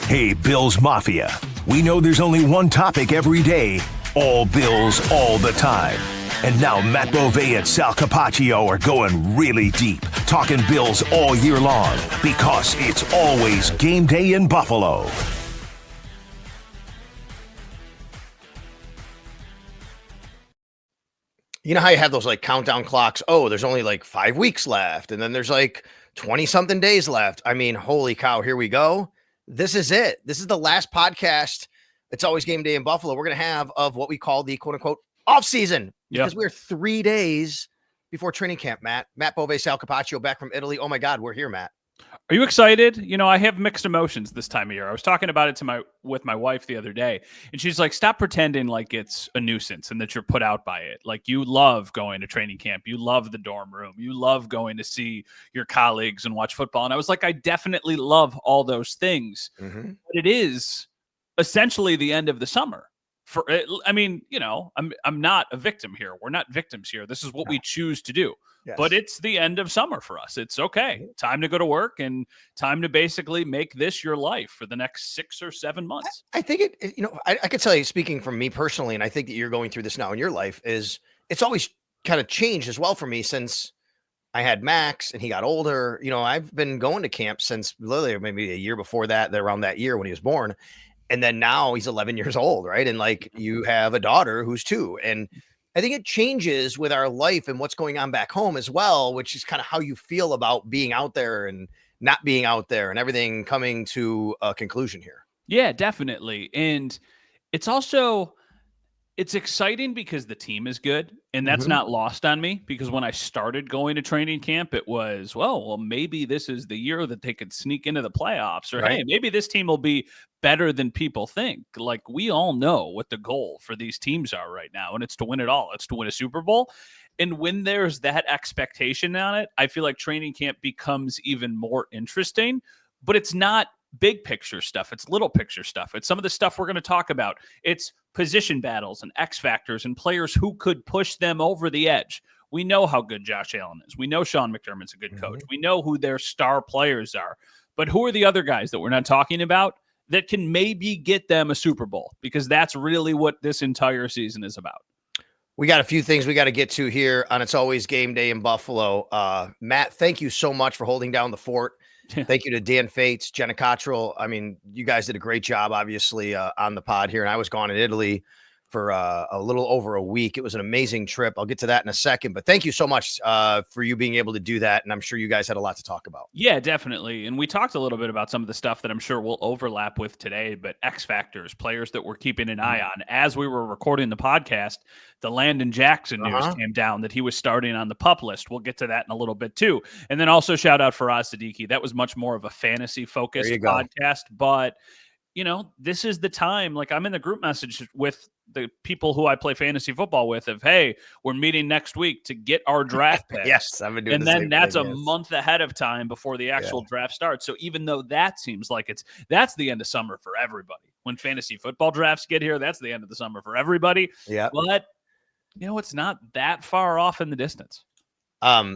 Hey, Bills Mafia. We know there's only one topic every day. All Bills, all the time. And now Matt Bovee and Sal Capaccio are going really deep, talking Bills all year long, because it's always game day in Buffalo. You know how you have those like countdown clocks? Oh, there's only like 5 weeks left, and then there's like 20 something days left. I mean, holy cow, here we go. This is it. This is the last podcast. It's always game day in Buffalo. We're going to have of what we call the quote unquote off season, because we're 3 days before training camp. Matt Bovee, Sal Capaccio back from Italy. Oh my God, we're here, Matt. Are you excited? You know, I have mixed emotions this time of year. I was talking about it with my wife the other day, and she's like, stop pretending like it's a nuisance and that you're put out by it. Like, you love going to training camp. You love the dorm room. You love going to see your colleagues and watch football. And I was like, I definitely love all those things. Mm-hmm. But it is essentially the end of the summer. I mean, you know, I'm not a victim here. We're not victims here. This is what we choose to do. Yes. But it's the end of summer for us. It's okay. Time to go to work and time to basically make this your life for the next 6 or 7 months. I think I could tell you, speaking from me personally, and I think that you're going through this now in your life, is it's always kind of changed as well for me since I had Max and he got older. You know, I've been going to camp since literally maybe a year before that, around that year when he was born. And then now he's 11 years old, right? And like, you have a daughter who's 2. And I think it changes with our life and what's going on back home as well, which is kind of how you feel about being out there and not being out there and everything coming to a conclusion here. Yeah, definitely. And it's exciting because the team is good, and that's not lost on me, because when I started going to training camp, it was, well, maybe this is the year that they could sneak into the playoffs, or hey, maybe this team will be better than people think. Like, we all know what the goal for these teams are right now, and it's to win it all. It's to win a Super Bowl. And when there's that expectation on it, I feel like training camp becomes even more interesting, but it's not big picture stuff. It's little picture stuff. It's some of the stuff we're going to talk about. It's position battles and X factors and players who could push them over the edge. We know how good Josh Allen is. We know Sean McDermott's a good coach. We know who their star players are. But who are the other guys that we're not talking about that can maybe get them a Super Bowl? Because that's really what this entire season is about. We got a few things we got to get to here on It's Always Game Day in Buffalo. Matt, thank you so much for holding down the fort. Thank you to Dan Fates, Jenna Cottrell. I mean, you guys did a great job, obviously, on the pod here. And I was gone in Italy for a little over a week. It was an amazing trip. I'll get to that in a second. But thank you so much for you being able to do that. And I'm sure you guys had a lot to talk about. Yeah, definitely. And we talked a little bit about some of the stuff that I'm sure we'll overlap with today. But X factors, players that we're keeping an eye on. As we were recording the podcast, the Landon Jackson news came down that he was starting on the PUP list. We'll get to that in a little bit too. And then also shout out Faraz Siddiqui. That was much more of a fantasy focused podcast. But, you know, this is the time. Like, I'm in the group message with the people who I play fantasy football with of, hey, we're meeting next week to get our draft picks. Yes, I've been doing and the then same that's thing, a month ahead of time before the actual draft starts. So even though that seems like that's the end of summer for everybody. When fantasy football drafts get here, that's the end of the summer for everybody. Yeah. But, you know, it's not that far off in the distance.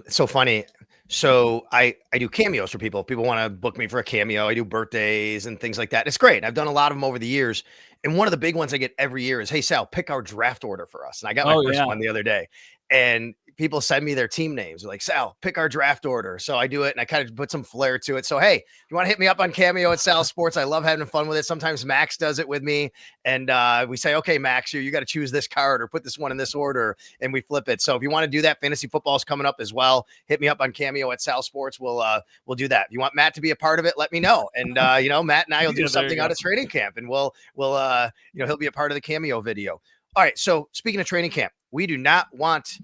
So funny. So I do cameos for people. People want to book me for a cameo. I do birthdays and things like that. It's great. I've done a lot of them over the years. And one of the big ones I get every year is, hey, Sal, pick our draft order for us. And I got my first one the other day. And people send me their team names. They're like, Sal, pick our draft order. So I do it, and I kind of put some flair to it. So, hey, if you want to hit me up on Cameo at Sal Sports, I love having fun with it. Sometimes Max does it with me. And we say, okay, Max, you got to choose this card or put this one in this order, and we flip it. So if you want to do that, fantasy football is coming up as well. Hit me up on Cameo at Sal Sports. We'll do that. If you want Matt to be a part of it, let me know. And, you know, Matt and I will do something out of training camp, and we'll he'll be a part of the Cameo video. All right. So speaking of training camp, we do not want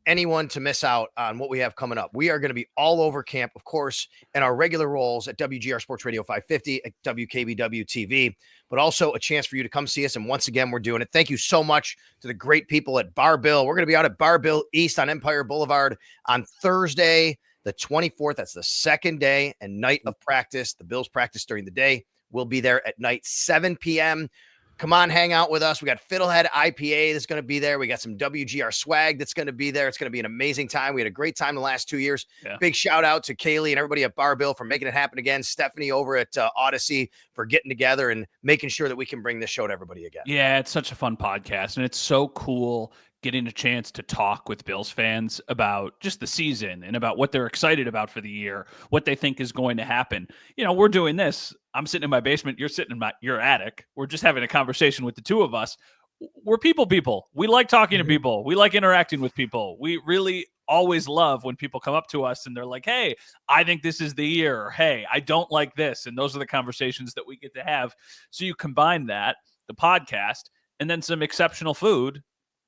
anyone to miss out on what we have coming up. We are going to be all over camp, of course, in our regular roles at WGR Sports Radio 550, at WKBW TV, but also a chance for you to come see us. And once again, we're doing it. Thank you so much to the great people at Bar Bill. We're going to be out at Bar Bill East on Empire Boulevard on Thursday, the 24th. That's the second day and night of practice. The Bills practice during the day. We'll be there at night, 7 p.m. Come on, hang out with us. We got Fiddlehead IPA that's going to be there. We got some WGR swag that's going to be there. It's going to be an amazing time. We had a great time the last 2 years. Yeah. Big shout out to Kaylee and everybody at Bar Bill for making it happen again. Stephanie over at Odyssey for getting together and making sure that we can bring this show to everybody again. Yeah, it's such a fun podcast, and it's so cool getting a chance to talk with Bills fans about just the season and about what they're excited about for the year, what they think is going to happen. You know, we're doing this. I'm sitting in my basement. You're sitting in your attic. We're just having a conversation with the two of us. We're people. We like talking to people. We like interacting with people. We really always love when people come up to us and they're like, hey, I think this is the year. Or, hey, I don't like this. And those are the conversations that we get to have. So you combine that, the podcast, and then some exceptional food.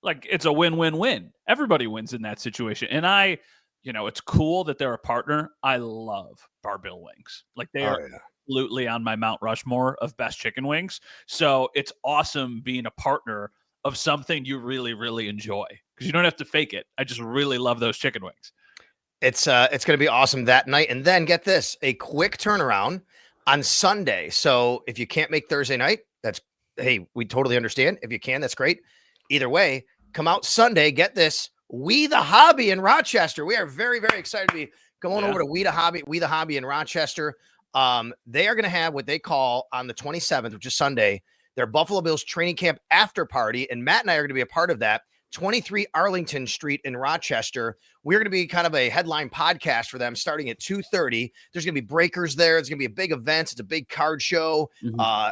Like, it's a win-win-win. Everybody wins in that situation. And it's cool that they're a partner. I love Bar Bill wings. Like, they are absolutely on my Mount Rushmore of best chicken wings. So it's awesome being a partner of something you really, really enjoy, because you don't have to fake it. I just really love those chicken wings. It's going to be awesome that night. And then get this, a quick turnaround on Sunday. So if you can't make Thursday night, hey, we totally understand. If you can, that's great. Either way, come out Sunday. Get this, We the Hobby in Rochester. We are very, very excited to be going over to We the Hobby in Rochester. They are going to have what they call on the 27th, which is Sunday, their Buffalo Bills training camp after party. And Matt and I are going to be a part of that. 23 Arlington Street in Rochester. We're going to be kind of a headline podcast for them starting at 2:30. There's going to be breakers there. It's going to be a big event. It's a big card show.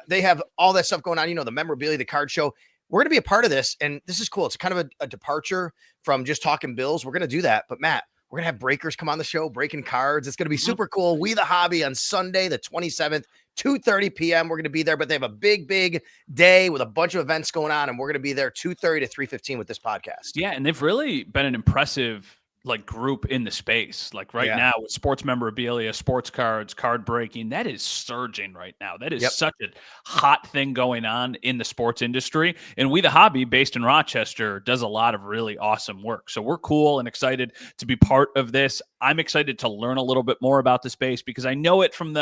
They have all that stuff going on. You know, the memorabilia, the card show. We're going to be a part of this. And this is cool. It's kind of a departure from just talking Bills. We're going to do that. But Matt, we're going to have breakers come on the show, breaking cards. It's going to be super cool. We the Hobby on Sunday, the 27th, 2:30 p.m. We're going to be there, but they have a big, big day with a bunch of events going on, and we're going to be there 2:30 to 3:15 with this podcast. Yeah, and they've really been an impressive group in the space. Like now with sports memorabilia, sports cards, card breaking, that is surging right now. That is such a hot thing going on in the sports industry. And We the Hobby, based in Rochester, does a lot of really awesome work. So we're cool and excited to be part of this. I'm excited to learn a little bit more about the space because I know it from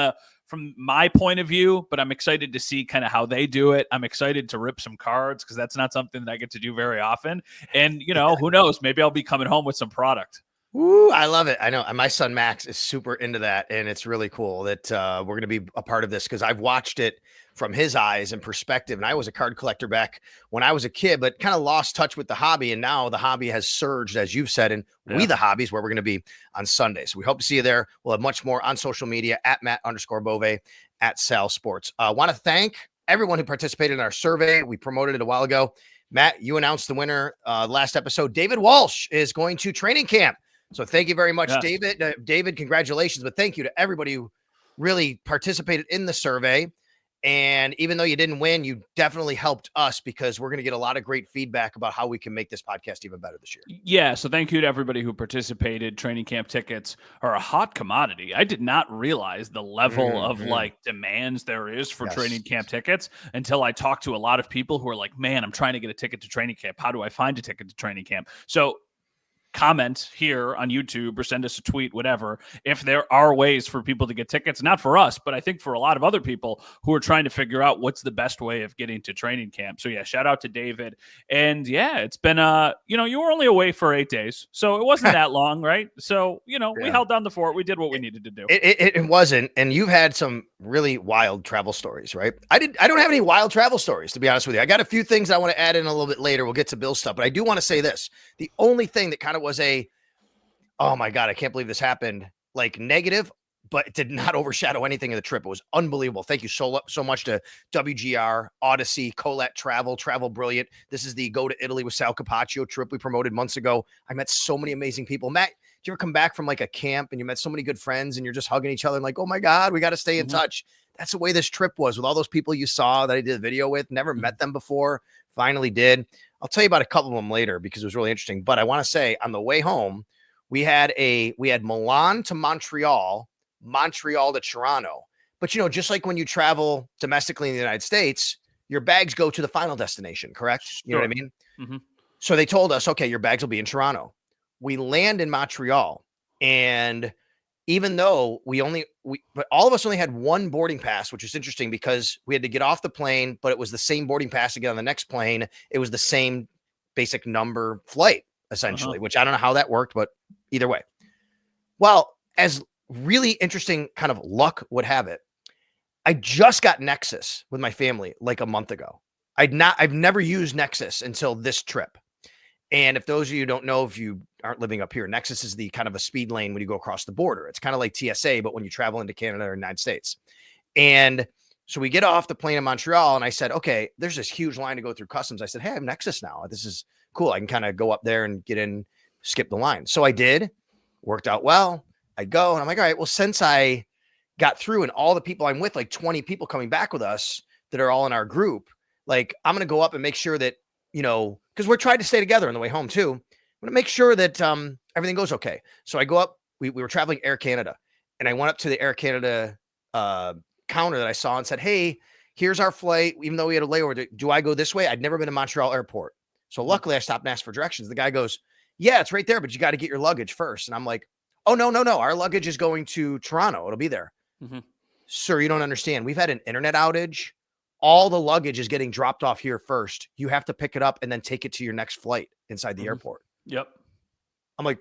my point of view, but I'm excited to see kind of how they do it. I'm excited to rip some cards because that's not something that I get to do very often. And, who knows? Maybe I'll be coming home with some product. Ooh, I love it. I know. My son, Max, is super into that. And it's really cool that we're going to be a part of this because I've watched it from his eyes and perspective. And I was a card collector back when I was a kid, but kind of lost touch with the hobby. And now the hobby has surged, as you've said, and We the Hobbies, where we're going to be on Sunday. So we hope to see you there. We'll have much more on social media at Matt_Bove, at Sal Sports. I want to thank everyone who participated in our survey. We promoted it a while ago. Matt, you announced the winner last episode. David Walsh is going to training camp. So thank you very much, David. David, congratulations. But thank you to everybody who really participated in the survey. And even though you didn't win, you definitely helped us because we're going to get a lot of great feedback about how we can make this podcast even better this year. Yeah. So thank you to everybody who participated. Training camp tickets are a hot commodity. I did not realize the level of demands there is for training camp tickets until I talked to a lot of people who are like, man, I'm trying to get a ticket to training camp. How do I find a ticket to training camp? So comment here on YouTube or send us a tweet, whatever, if there are ways for people to get tickets, not for us, but I think for a lot of other people who are trying to figure out what's the best way of getting to training camp. So yeah, shout out to David. And yeah, it's been, you were only away for 8 days, so it wasn't that long, right? So, we held down the fort. We did what we needed to do. It wasn't. And you've had some really wild travel stories, right? I don't have any wild travel stories, to be honest with you. I got a few things I want to add in a little bit later. We'll get to Bill stuff, but I do want to say this. The only thing that kind of was oh my God, I can't believe this happened, negative, but it did not overshadow anything of the trip. It was unbelievable. Thank you so much to WGR, Odyssey, Colette Travel Brilliant. This is the Go to Italy with Sal Capaccio trip we promoted months ago. I met so many amazing people. Matt, did you ever come back from a camp and you met so many good friends and you're just hugging each other and oh my God, we got to stay in touch. That's the way this trip was with all those people you saw that I did a video with, never met them before, finally did. I'll tell you about a couple of them later because it was really interesting. But I want to say on the way home, we had Milan to Montreal to Toronto. But, just like when you travel domestically in the United States, your bags go to the final destination, correct? Sure. You know what I mean? Mm-hmm. So they told us, okay, your bags will be in Toronto. We land in Montreal. And even though but all of us only had one boarding pass, which is interesting because we had to get off the plane, but it was the same boarding pass to get on the next plane. It was the same basic number flight, essentially, which I don't know how that worked, but either way. Well, as really interesting kind of luck would have it, I just got Nexus with my family like a month ago. I've never used Nexus until this trip. And if those of you don't know, if you aren't living up here, Nexus is the kind of a speed lane when you go across the border. It's kind of like TSA, but when you travel into Canada or United States. And so we get off the plane in Montreal and I said, okay, there's this huge line to go through customs. I said, hey, I have Nexus now. This is cool. I can kind of go up there and get in, skip the line. So I did, worked out well. I go and I'm like, all right, well, since I got through and all the people I'm with, like 20 people coming back with us that are all in our group, like I'm going to go up and make sure that, because we're trying to stay together on the way home too. I'm going to make sure that everything goes okay. So I go up, we were traveling Air Canada and I went up to the Air Canada counter that I saw and said, hey, here's our flight. Even though we had a layover, do I go this way? I'd never been to Montreal airport. So luckily I stopped and asked for directions. The guy goes, yeah, it's right there, but you got to get your luggage first. And I'm like, oh, no. Our luggage is going to Toronto. It'll be there. Sir, you don't understand. We've had an internet outage. All the luggage is getting dropped off here first. You have to pick it up and then take it to your next flight inside the airport. Yep. I'm like,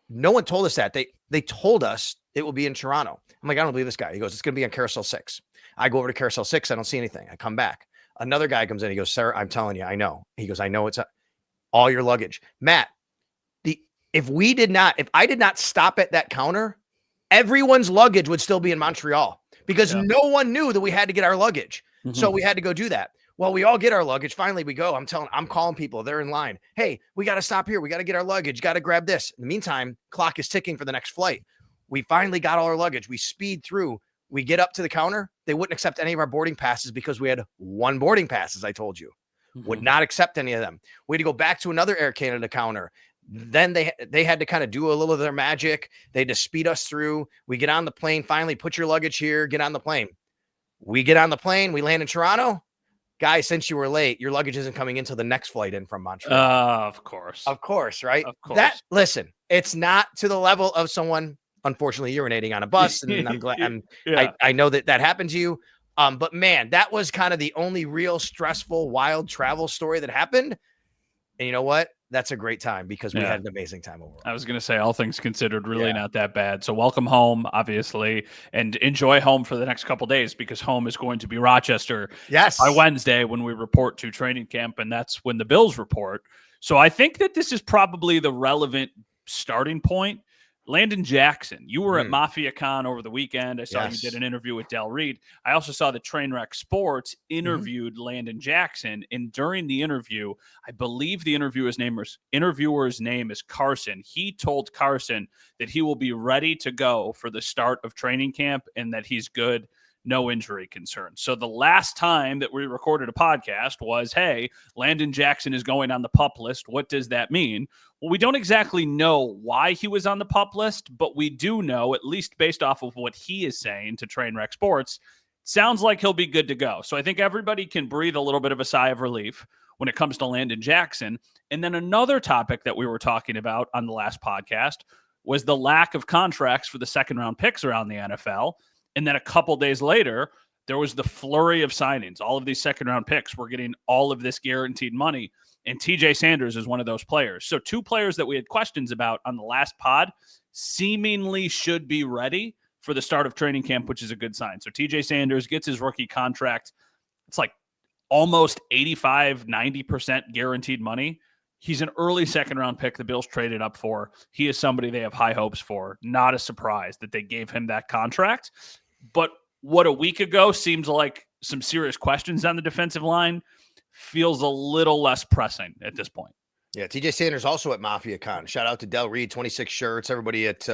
no one told us that. They told us it will be in Toronto. I'm like, I don't believe this guy. He goes, it's going to be on Carousel 6. I go over to Carousel 6. I don't see anything. I come back. Another guy comes in. He goes, sir, I'm telling you, I know. He goes, I know it's all your luggage. Matt, if I did not stop at that counter, everyone's luggage would still be in Montreal because no one knew that we had to get our luggage. So we had to go do that. Well, we all get our luggage. Finally, we go. I'm calling people. They're in line. Hey, we got to stop here. We got to get our luggage. Got to grab this. In the meantime, clock is ticking for the next flight. We finally got all our luggage. We speed through. We get up to the counter. They wouldn't accept any of our boarding passes because we had one boarding pass, as I told you. Would not accept any of them. We had to go back to another Air Canada counter. Then they had to kind of do a little of their magic. They had to speed us through. We get on the plane. Finally, put your luggage here. Get on the plane. We get on the plane. We land in Toronto. Guys, since you were late, your luggage isn't coming until the next flight in from Montreal. Of course. Of course, right? Of course. Listen, it's not to the level of someone, unfortunately, urinating on a bus. And I'm glad I know that happened to you. But man, that was kind of the only real stressful, wild travel story that happened. And you know what? That's a great time because we had an amazing time overall. I was going to say, all things considered, really not that bad. So welcome home, obviously, and enjoy home for the next couple of days because home is going to be Rochester by Wednesday when we report to training camp, and that's when the Bills report. So I think that this is probably the relevant starting point. Landon Jackson, you were at Mafia Con over the weekend. I saw you did an interview with Del Reed. I also saw the Trainwreck Sports interviewed Landon Jackson. And during the interview, I believe the interviewer's name is Carson. He told Carson that he will be ready to go for the start of training camp and that he's good, no injury concerns. So the last time that we recorded a podcast was, hey, Landon Jackson is going on the PUP list. What does that mean? Well, we don't exactly know why he was on the PUP list, but we do know, at least based off of what he is saying to Trainwreck Sports, sounds like he'll be good to go. So I think everybody can breathe a little bit of a sigh of relief when it comes to Landon Jackson. And then another topic that we were talking about on the last podcast was the lack of contracts for the second-round picks around the NFL. And then a couple days later, there was the flurry of signings. All of these second-round picks were getting all of this guaranteed money. And TJ Sanders is one of those players. So two players that we had questions about on the last pod seemingly should be ready for the start of training camp, which is a good sign. So TJ Sanders gets his rookie contract. It's like almost 85, 90% guaranteed money. He's an early second-round pick the Bills traded up for. He is somebody they have high hopes for. Not a surprise that they gave him that contract. But what a week ago seems like some serious questions on the defensive line feels a little less pressing at this point. Yeah, TJ Sanders also at Mafia Con. Shout out to Del Reed, 26 shirts. Everybody at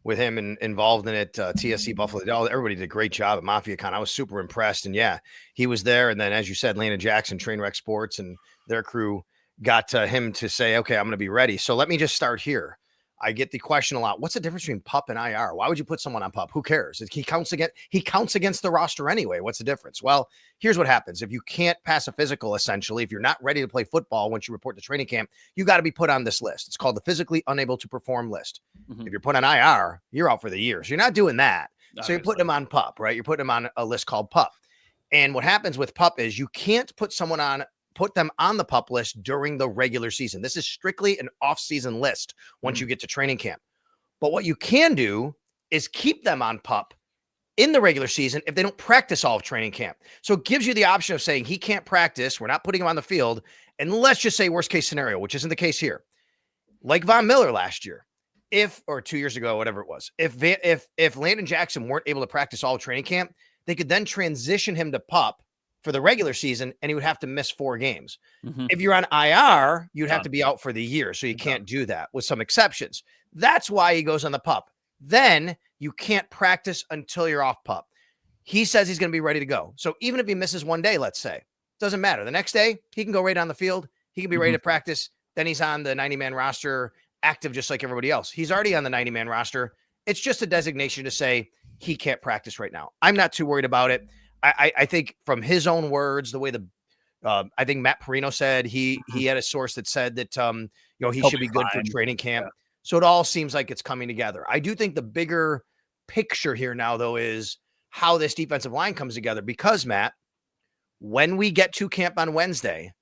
with him and involved in it. TSC Buffalo. Everybody did a great job at Mafia Con. I was super impressed. And yeah, he was there. And then, as you said, Landon Jackson, Trainwreck Sports, and their crew got him to say, okay, I'm going to be ready. So let me just start here. I get the question a lot. What's the difference between PUP and IR? Why would you put someone on PUP? Who cares? He counts against the roster anyway. What's the difference? Well, here's what happens. If you can't pass a physical, essentially, if you're not ready to play football once you report to training camp, you got to be put on this list. It's called the physically unable to perform list. Mm-hmm. If you're put on IR, you're out for the year. So you're not doing that. Obviously. So you're putting them on PUP, right? You're putting them on a list called PUP. And what happens with PUP is you can't put them on the PUP list during the regular season. This is strictly an off-season list once you get to training camp. But what you can do is keep them on PUP in the regular season if they don't practice all of training camp. So it gives you the option of saying he can't practice. We're not putting him on the field. And let's just say worst case scenario, which isn't the case here. Like Von Miller last year, or 2 years ago, whatever it was, if Landon Jackson weren't able to practice all of training camp, they could then transition him to PUP for the regular season, and he would have to miss 4 games. Mm-hmm. If you're on IR, you'd have to be out for the year. So you can't do that with some exceptions. That's why he goes on the PUP. Then you can't practice until you're off PUP. He says he's going to be ready to go. So even if he misses 1 day, let's say, doesn't matter. The next day, he can go right on the field. He can be ready to practice. Then he's on the 90-man roster, active just like everybody else. He's already on the 90-man roster. It's just a designation to say he can't practice right now. I'm not too worried about it. I think from his own words, the way I think Matt Perino said he had a source that said that he should be good for training camp. Yeah. So it all seems like it's coming together. I do think the bigger picture here now, though, is how this defensive line comes together. Because Matt, when we get to camp on Wednesday,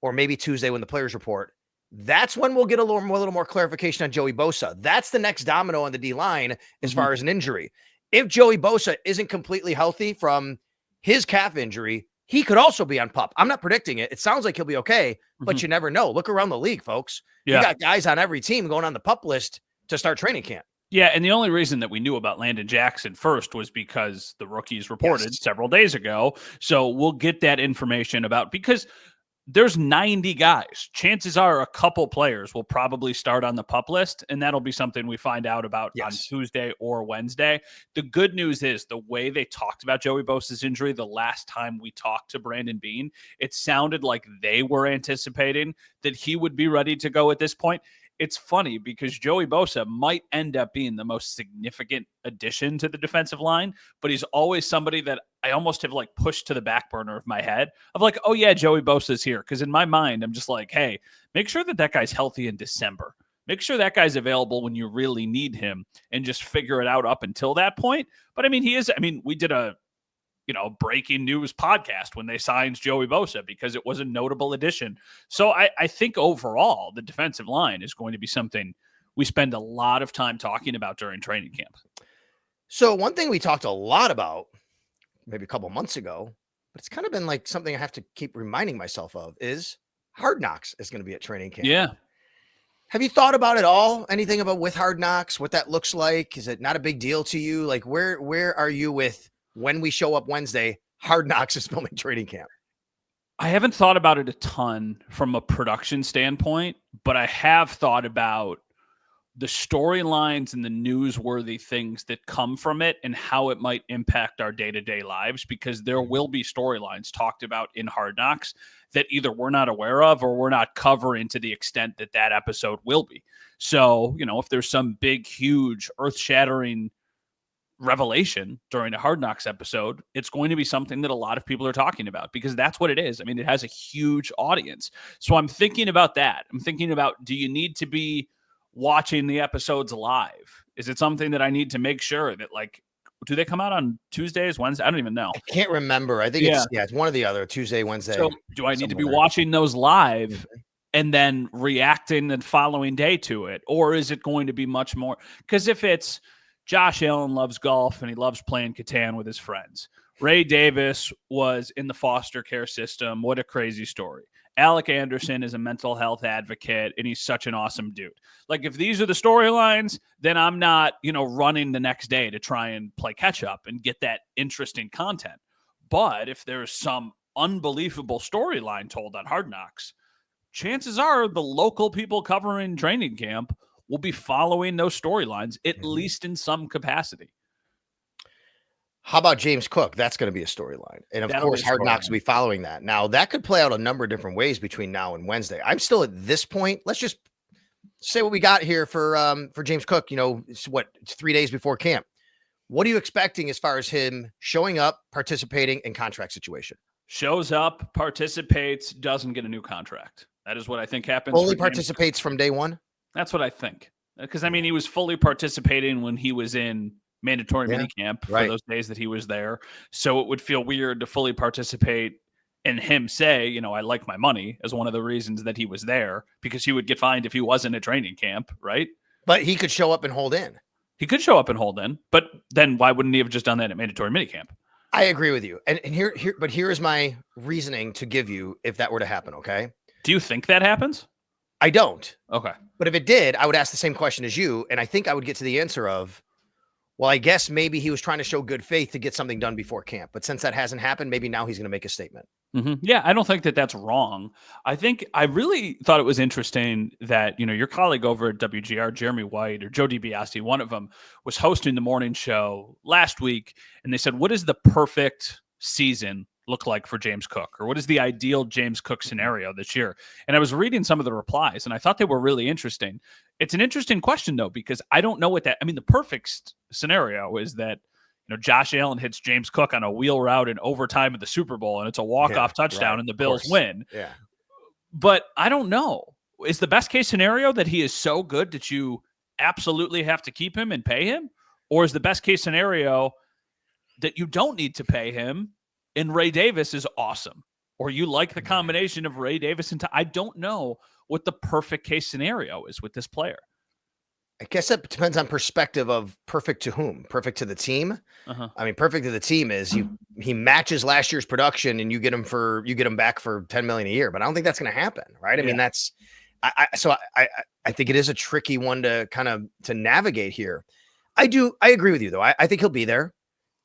or maybe Tuesday when the players report, that's when we'll get a little more clarification on Joey Bosa. That's the next domino on the D line as far as an injury. If Joey Bosa isn't completely healthy from his calf injury, he could also be on PUP. I'm not predicting it. It sounds like he'll be okay, but you never know. Look around the league, folks. Yeah. You got guys on every team going on the PUP list to start training camp. Yeah, and the only reason that we knew about Landon Jackson first was because the rookies reported several days ago. So we'll get that information because there's 90 guys. Chances are a couple players will probably start on the PUP list, and that'll be something we find out about on Tuesday or Wednesday. The good news is the way they talked about Joey Bosa's injury the last time we talked to Brandon Beane, it sounded like they were anticipating that he would be ready to go at this point. It's funny because Joey Bosa might end up being the most significant addition to the defensive line, but he's always somebody that I almost have pushed to the back burner of my head of oh yeah, Joey Bosa's here. Because in my mind, I'm just hey, make sure that guy's healthy in December. Make sure that guy's available when you really need him and just figure it out up until that point. But we did a breaking news podcast when they signed Joey Bosa because it was a notable addition. So I think overall the defensive line is going to be something we spend a lot of time talking about during training camp. So one thing we talked a lot about maybe a couple months ago, but it's kind of been something I have to keep reminding myself of is Hard Knocks is going to be at training camp. Yeah. Have you thought about it all? Anything about with Hard Knocks, what that looks like? Is it not a big deal to you? Where are you with when we show up Wednesday, Hard Knocks is filming training camp? I haven't thought about it a ton from a production standpoint, but I have thought about the storylines and the newsworthy things that come from it and how it might impact our day-to-day lives, because there will be storylines talked about in Hard Knocks that either we're not aware of or we're not covering to the extent that episode will be. So, if there's some big, huge, earth-shattering revelation during a Hard Knocks episode, it's going to be something that a lot of people are talking about because that's what it is. It has a huge audience. So I'm thinking about that. I'm thinking about, do you need to be watching the episodes live? Is it something that I need to make sure that do they come out on Tuesdays, Wednesday? I don't even know. I can't remember. I think it's one or the other, Tuesday, Wednesday. So do I need to be watching those live and then reacting the following day to it? Or is it going to be much more? Because if it's Josh Allen loves golf and he loves playing Catan with his friends. Ray Davis was in the foster care system. What a crazy story. Alec Anderson is a mental health advocate, and he's such an awesome dude. If these are the storylines, then I'm not, running the next day to try and play catch up and get that interesting content. But if there's some unbelievable storyline told on Hard Knocks, chances are the local people covering training camp will be following those storylines, at least in some capacity. How about James Cook? That's going to be a storyline. And of course, Hard Knocks will be following that. Now, that could play out a number of different ways between now and Wednesday. I'm still at this point. Let's just say what we got here for James Cook. It's 3 days before camp. What are you expecting as far as him showing up, participating in contract situation? Shows up, participates, doesn't get a new contract. That is what I think happens. Fully participates from day one? That's what I think. Because, he was fully participating when he was in mandatory minicamp for those days that he was there. So it would feel weird to fully participate and him say, I like my money as one of the reasons that he was there, because he would get fined if he wasn't at training camp, right? But he could show up and hold in. He could show up and hold in, but then why wouldn't he have just done that at mandatory minicamp? I agree with you. And here is my reasoning to give you if that were to happen, okay? Do you think that happens? I don't. Okay. But if it did, I would ask the same question as you, and I think I would get to the answer of, well, I guess maybe he was trying to show good faith to get something done before camp. But since that hasn't happened, maybe now he's going to make a statement. Mm-hmm. Yeah, I don't think that that's wrong. I really thought it was interesting that, your colleague over at WGR, Jeremy White or Joe DiBiase, one of them was hosting the morning show last week. And they said, what is the perfect season look like for James Cook? Or what is the ideal James Cook scenario this year? And I was reading some of the replies and I thought they were really interesting. It's an interesting question though, because I don't know what the perfect scenario is that, Josh Allen hits James Cook on a wheel route in overtime of the Super Bowl, and it's a walk-off touchdown, and the Bills win. Yeah. But I don't know. Is the best case scenario that he is so good that you absolutely have to keep him and pay him? Or is the best case scenario that you don't need to pay him and Ray Davis is awesome? Or you like the combination of Ray Davis and I don't know what the perfect case scenario is with this player. I guess that depends on perspective of perfect to whom. Perfect to the team. Perfect to the team is he matches last year's production and you get him back for $10 million a year. But I don't think that's going to happen, right? I think it is a tricky one to to navigate here. I agree with you though. I think he'll be there.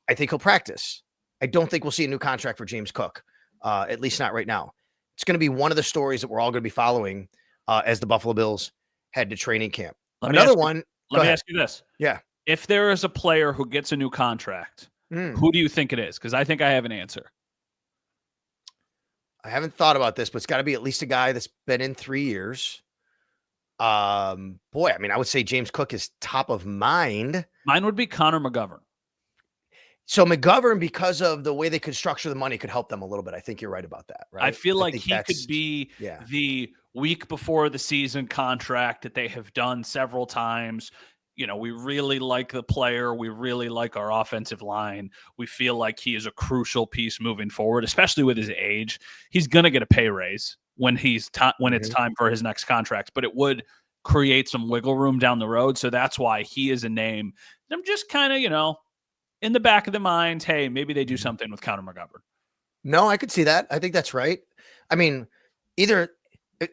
I think he'll practice. I don't think we'll see a new contract for James Cook, at least not right now. It's going to be one of the stories that we're all going to be following as the Buffalo Bills head to training camp. Let me ask you this. Yeah. If there is a player who gets a new contract, who do you think it is? Because I think I have an answer. I haven't thought about this, but it's got to be at least a guy that's been in 3 years. I would say James Cook is top of mind. Mine would be Connor McGovern. So McGovern, because of the way they could structure the money, could help them a little bit. I think you're right about that. Right? I feel like he could be the week before the season contract that they have done several times. We really like the player. We really like our offensive line. We feel like he is a crucial piece moving forward, especially with his age. He's going to get a pay raise when it's time for his next contract, but it would create some wiggle room down the road. So that's why he is a name. I'm just kind of, in the back of the mind, hey, maybe they do something with Connor McGovern. No, I could see that. I think that's right.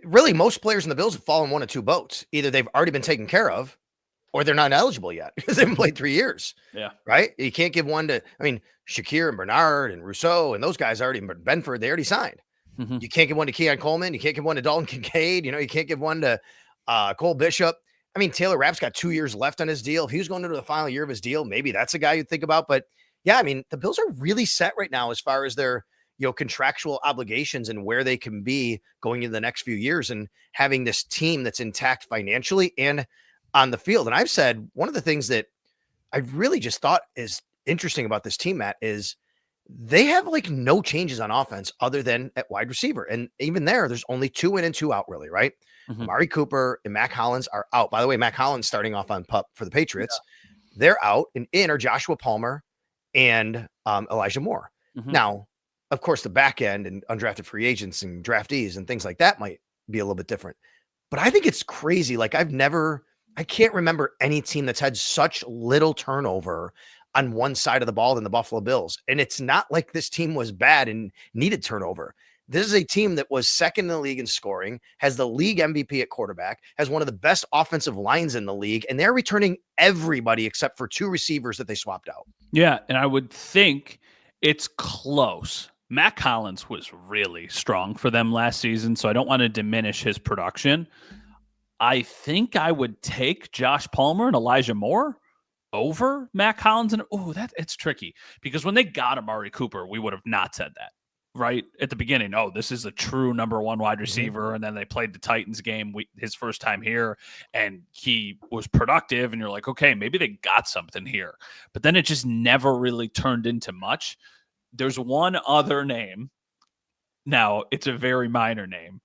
Really, most players in the Bills have fallen one of two boats. Either they've already been taken care of or they're not eligible yet because they haven't played 3 years. Yeah. Right? You can't give one to, Shakir and Bernard and Rousseau and those guys Benford, they already signed. Mm-hmm. You can't give one to Keon Coleman. You can't give one to Dalton Kincaid. You can't give one to Cole Bishop. Taylor Rapp's got 2 years left on his deal. If he was going into the final year of his deal, maybe that's a guy you'd think about. But yeah, the Bills are really set right now as far as their contractual obligations and where they can be going into the next few years and having this team that's intact financially and on the field. And I've said one of the things that I really just thought is interesting about this team, Matt, is they have no changes on offense other than at wide receiver. And even there's only 2 in and 2 out really, right? Mm-hmm. Amari Cooper and Mac Hollins are out. By the way, Mac Hollins starting off on PUP for the Patriots. Yeah. They're out, and in are Joshua Palmer and Elijah Moore. Mm-hmm. Now, of course, the back end and undrafted free agents and draftees and things like that might be a little bit different. But I think it's crazy. I can't remember any team that's had such little turnover on one side of the ball than the Buffalo Bills. And it's not like this team was bad and needed turnover. This is a team that was second in the league in scoring, has the league MVP at quarterback, has one of the best offensive lines in the league, and they're returning everybody except for 2 receivers that they swapped out. Yeah, and I would think it's close. Mac Hollins was really strong for them last season, so I don't want to diminish his production. I think I would take Josh Palmer and Elijah Moore over Mac Hollins. And it's tricky because when they got Amari Cooper, we would have not said that. right at the beginning. Oh, this is a true number one wide receiver. And then they played the Titans game his first time here, and he was productive. And you're like, okay, maybe they got something here. But then it just never really turned into much. There's one other name. Now, it's a very minor name,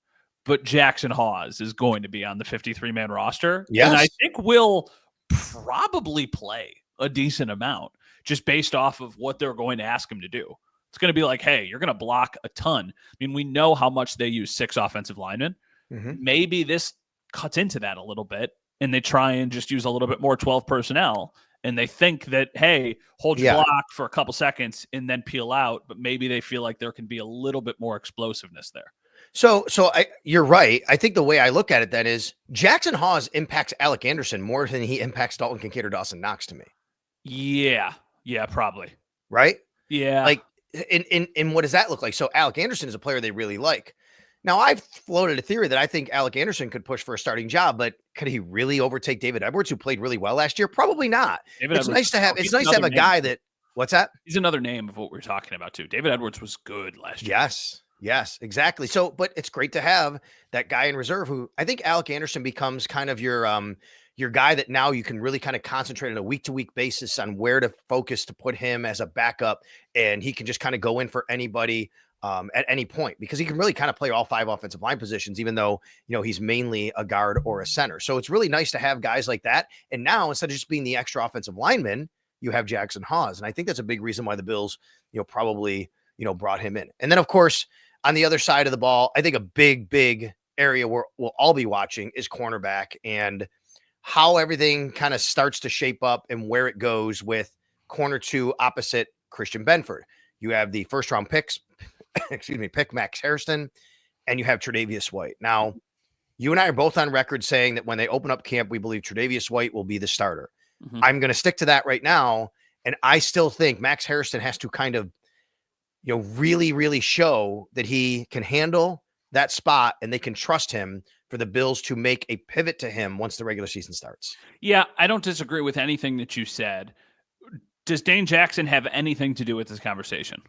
but Jackson Hawes is going to be on the 53-man roster. Yes. And I think will probably play a decent amount just based off of what they're going to ask him to do. It's going to be like, hey, you're going to block a ton. I mean, we know how much they use 6 offensive linemen. Maybe this cuts into that a little bit, and they try and just use a little bit more 12 personnel. And they think that, hey, hold your block for a couple seconds and then peel out. But maybe they feel like there can be a little bit more explosiveness there. So you're right. I think the way I look at it then is Jackson Hawes impacts Alec Anderson more than he impacts Dalton Kincaid or Dawson Knox to me. Yeah, probably. Right? Yeah. Like, in what does that look like? So Alec Anderson is a player they really like. Now, I've floated a theory that I think Alec Anderson could push for a starting job, but could he really overtake David Edwards, who played really well last year? Probably not. It's nice to have a guy that. What's that? He's another name of what we're talking about too. David Edwards was good last year. Yes, exactly. So, but it's great to have that guy in reserve who I think Alec Anderson becomes kind of your guy that now you can really kind of concentrate on a week-to-week basis on where to focus to put him as a backup, and he can just kind of go in for anybody at any point because he can really kind of play all 5 offensive line positions, even though, he's mainly a guard or a center. So it's really nice to have guys like that. And now instead of just being the extra offensive lineman, you have Jackson Hawes. And I think that's a big reason why the Bills, probably, brought him in. And then of course, on the other side of the ball, I think a big area where we'll all be watching is cornerback and how everything kind of starts to shape up and where it goes with corner 2 opposite Christian Benford. You have the first round pick Max Hairston, and you have Tre'Davious White. Now, you and I are both on record saying that when they open up camp, we believe Tre'Davious White will be the starter. I'm going to stick to that right now. And I still think Max Hairston has to kind of, really, really show that he can handle that spot and they can trust him for the Bills to make a pivot to him once the regular season starts. Yeah, I don't disagree with anything that you said. Does Dane Jackson have anything to do with this conversation?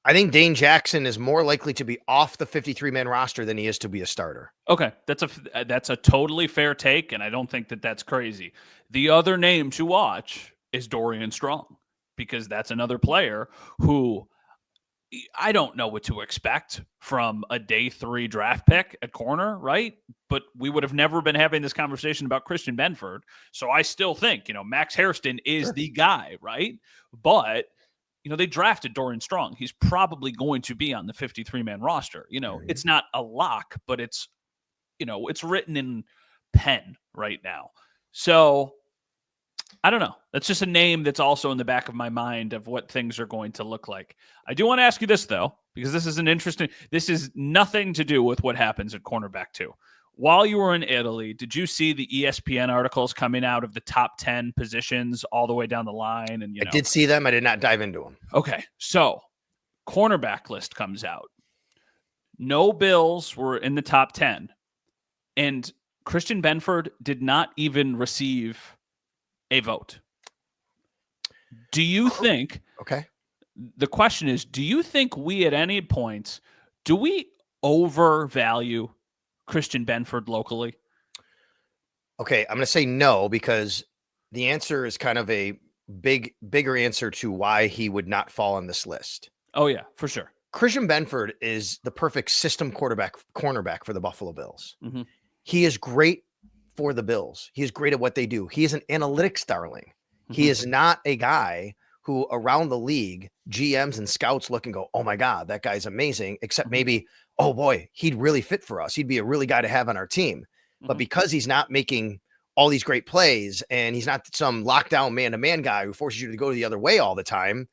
I think Dane Jackson is more likely to be off the 53-man roster than he is to be a starter. Okay, that's a totally fair take, and I don't think that that's crazy. The other name to watch is Dorian Strong, because that's another player who I don't know what to expect from a day 3 draft pick at corner, right? But we would have never been having this conversation about Christian Benford. So I still think, Max Hairston is the guy, right? But, they drafted Dorian Strong. He's probably going to be on the 53-man roster. It's not a lock, but it's, it's written in pen right now. So I don't know. That's just a name that's also in the back of my mind of what things are going to look like. I do want to ask you this, though, because this is nothing to do with what happens at cornerback too. While you were in Italy, did you see the ESPN articles coming out of the top 10 positions all the way down the line? And I did see them. I did not dive into them. Okay. So cornerback list comes out. No Bills were in the top 10. And Christian Benford did not even receive a vote. Do you think, the question is, do you think we at any point, do we overvalue Christian Benford locally? Okay, I'm going to say no, because the answer is kind of a bigger answer to why he would not fall on this list. Oh yeah, for sure. Christian Benford is the perfect system cornerback for the Buffalo Bills. He is great for the Bills. He is great at what they do. He is an analytics darling. He is not a guy who around the league, GMs and scouts look and go, oh my God, that guy's amazing. Except maybe, oh boy, he'd really fit for us. He'd be a really guy to have on our team. But because he's not making all these great plays and he's not some lockdown man-to-man guy who forces you to go the other way all the time,